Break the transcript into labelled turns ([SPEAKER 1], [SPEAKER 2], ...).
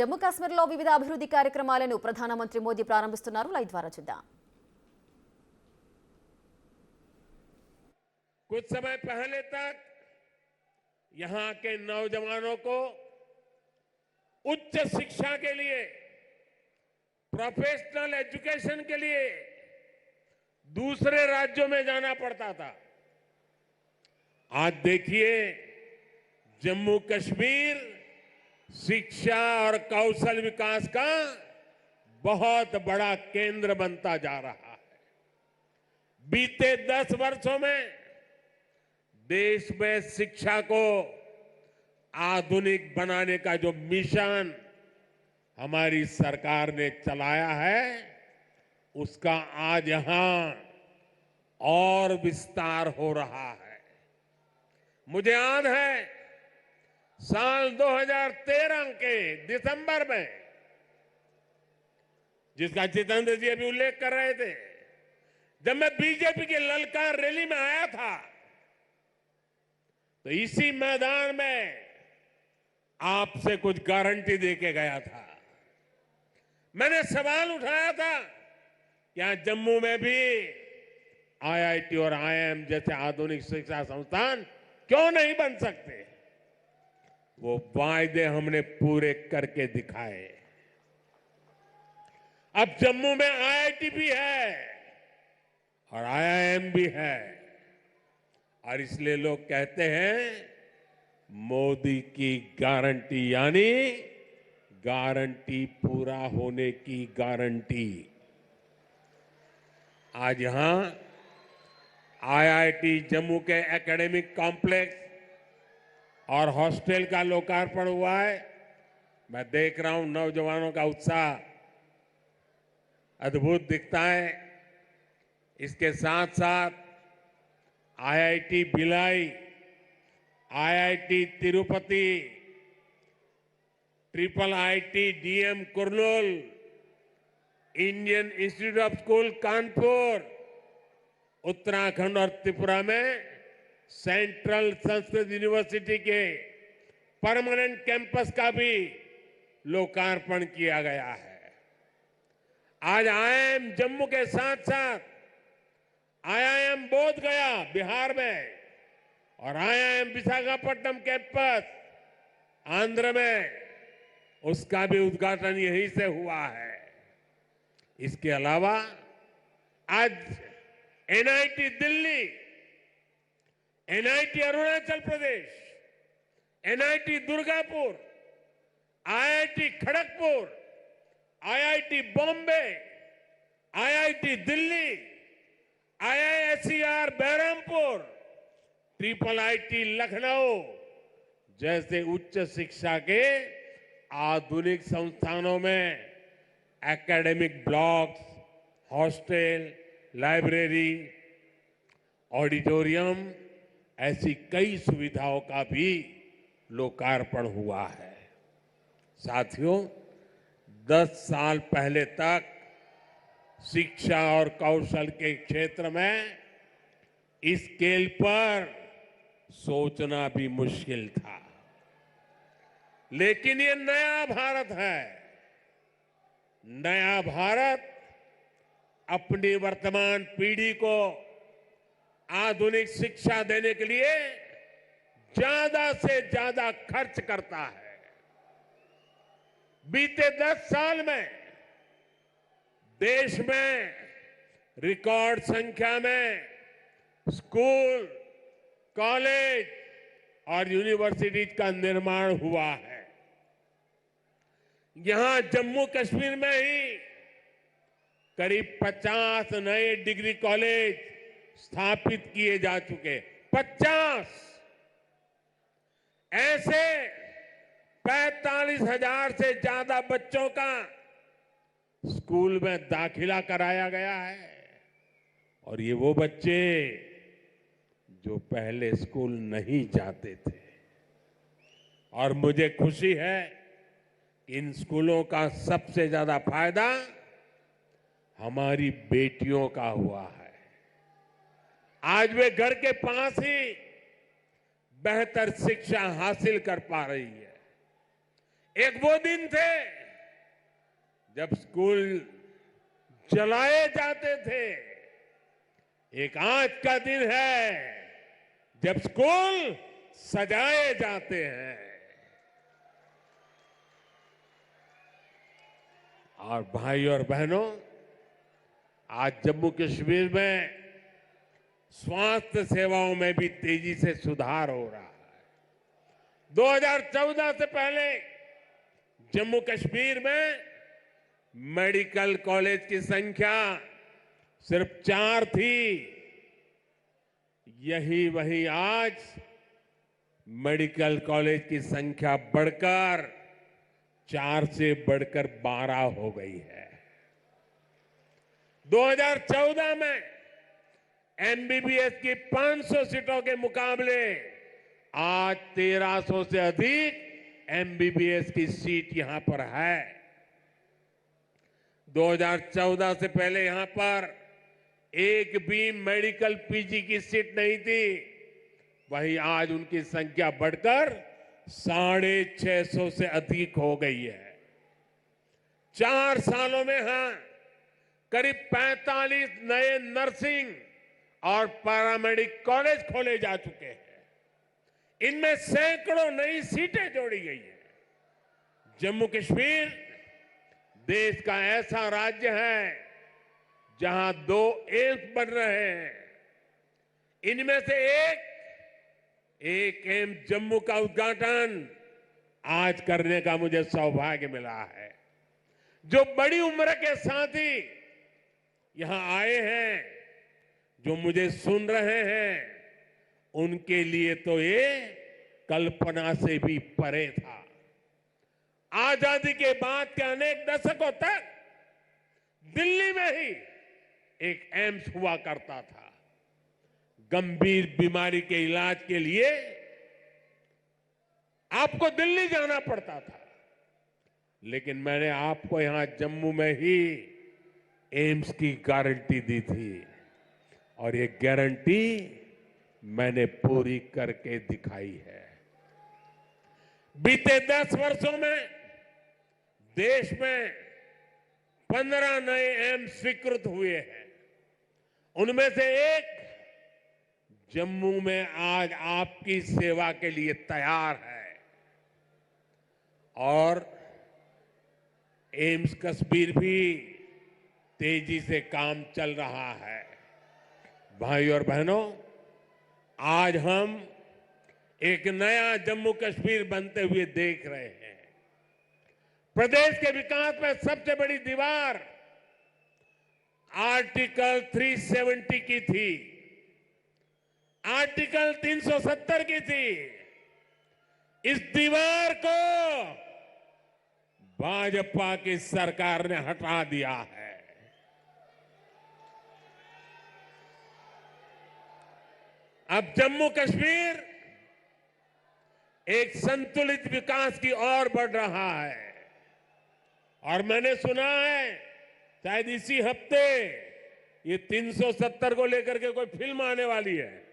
[SPEAKER 1] జమ్మూ కాశ్మీర్లో వివిధ అభివృద్ధి కార్యక్రమాలను ప్రధానమంత్రి మోదీ ప్రారంభిస్తున్నారు. లైవ్ ద్వారా చూద్దాం.
[SPEAKER 2] कुछ समय पहले तक यहां के नौजवानों को उच्च शिक्षा के लिए, प्रोफेशनल एजुकेशन के लिए दूसरे राज्यों में जाना पड़ता था. आज देखिए जम्मू कश्मीर शिक्षा और कौशल विकास का बहुत बड़ा केंद्र बनता जा रहा है. बीते 10 वर्षों में देश में शिक्षा को आधुनिक बनाने का जो मिशन हमारी सरकार ने चलाया है, उसका आज यहां और विस्तार हो रहा है. मुझे याद है साल 2013 के दिसंबर में, जिसका जितेंद्र जी अभी उल्लेख कर रहे थे, जब मैं बीजेपी की ललकार रैली में आया था तो इसी मैदान में आपसे कुछ गारंटी देके गया था. मैंने सवाल उठाया था कि यहां जम्मू में भी आईआईटी और आईआईएम जैसे आधुनिक शिक्षा संस्थान क्यों नहीं बन सकते. वो वायदे हमने पूरे करके दिखाए. अब जम्मू में आईआईटी भी है और आईआईएम भी है, और इसलिए लोग कहते हैं मोदी की गारंटी यानी गारंटी पूरा होने की गारंटी. आज यहां आईआईटी जम्मू के एकेडमिक कॉम्प्लेक्स और हॉस्टल का लोकार्पण हुआ है. मैं देख रहा हूं नौजवानों का उत्साह अद्भुत दिखता है. इसके साथ साथ IIT Bhilai, IIT Tirupati, triple IT DM Kurnool, Indian institute of school Kanpur, Uttarakhand और त्रिपुरा में सेंट्रल संस्कृत यूनिवर्सिटी के परमानेंट कैंपस का भी लोकार्पण किया गया है. आज आईआईएम जम्मू के साथ साथ आईआईएम बोध गया बिहार में और आईआईएम विशाखापट्टनम कैंपस आंध्र में, उसका भी उद्घाटन यहीं से हुआ है. इसके अलावा आज NIT Delhi, NIT Arunachal Pradesh, NIT Durgapur, IIT Kharagpur, IIT Bombay, IIT Delhi, IISER Berhampur, triple IT Lucknow जैसे उच्च शिक्षा के आधुनिक संस्थानों में academic blocks, hostel, library, auditorium, ऐसी कई सुविधाओं का भी लोकार्पण हुआ है. साथियों, 10 साल पहले तक शिक्षा और कौशल के क्षेत्र में इस स्केल पर सोचना भी मुश्किल था. लेकिन ये नया भारत है. नया भारत अपनी वर्तमान पीढ़ी को आधुनिक शिक्षा देने के लिए ज्यादा से ज्यादा खर्च करता है. बीते 10 साल में देश में रिकॉर्ड संख्या में स्कूल, कॉलेज और यूनिवर्सिटीज का निर्माण हुआ है. यहां जम्मू कश्मीर में ही करीब 50 नए डिग्री कॉलेज स्थापित किए जा चुके. 50 ऐसे 45,000 से ज्यादा बच्चों का स्कूल में दाखिला कराया गया है. और ये वो बच्चे जो पहले स्कूल नहीं जाते थे. और मुझे खुशी है कि इन स्कूलों का सबसे ज्यादा फायदा हमारी बेटियों का हुआ है. आज वे घर के पास ही बेहतर शिक्षा हासिल कर पा रही है. एक वो दिन थे जब स्कूल जलाए जाते थे, एक आज का दिन है जब स्कूल सजाए जाते हैं। और भाई और बहनों, आज जम्मू कश्मीर में स्वास्थ्य सेवाओं में भी तेजी से सुधार हो रहा है। 2014 से पहले जम्मू कश्मीर में मेडिकल कॉलेज की संख्या सिर्फ 4 थी। वही आज मेडिकल कॉलेज की संख्या बढ़कर 4 से बढ़कर 12 हो गई है। 2014 में एमबीबीएस की 500 सीटों के मुकाबले आज 1300 से अधिक एमबीबीएस की सीट यहां पर है। 2014 से पहले यहां पर एक भी मेडिकल पीजी की सीट नहीं थी। वहीं आज उनकी संख्या बढ़कर 650 से अधिक हो गई है। 4 सालों में करीब 45 नए नर्सिंग और पैरामेडिक कॉलेज खोले जा चुके हैं। इनमें सैकड़ों नई सीटें जोड़ी गई हैं। जम्मू कश्मीर देश का ऐसा राज्य है जहां 2 एम्स बन रहे हैं। इनमें से एक एम्स जम्मू का उद्घाटन आज करने का मुझे सौभाग्य मिला है। जो बड़ी उम्र के साथी यहां आए हैं, जो मुझे सुन रहे हैं, उनके लिए तो ये कल्पना से भी परे था। आजादी के बाद के अनेक दशकों तक दिल्ली में ही एक एम्स हुआ करता था। गंभीर बीमारी के इलाज के लिए आपको दिल्ली जाना पड़ता था, लेकिन मैंने आपको यहां जम्मू में ही एम्स की गारंटी दी थी और ये गारंटी मैंने पूरी करके दिखाई है। बीते 10 वर्षों में देश में 15 नए एम्स स्वीकृत हुए हैं। उनमें से एक जम्मू में आज आपकी सेवा के लिए तैयार है और एम्स कश्मीर भी तेजी से काम चल रहा है। भाई और बहनों, आज हम एक नया जम्मू कश्मीर बनते हुए देख रहे हैं। प्रदेश के विकास में सबसे बड़ी दीवार आर्टिकल 370 की थी, आर्टिकल 370 की थी। इस दीवार को भाजपा की सरकार ने हटा दिया है। अब जम्मू कश्मीर एक संतुलित विकास की ओर बढ़ रहा है और मैंने सुना है शायद इसी हफ्ते ये 370 को लेकर के कोई फिल्म आने वाली है।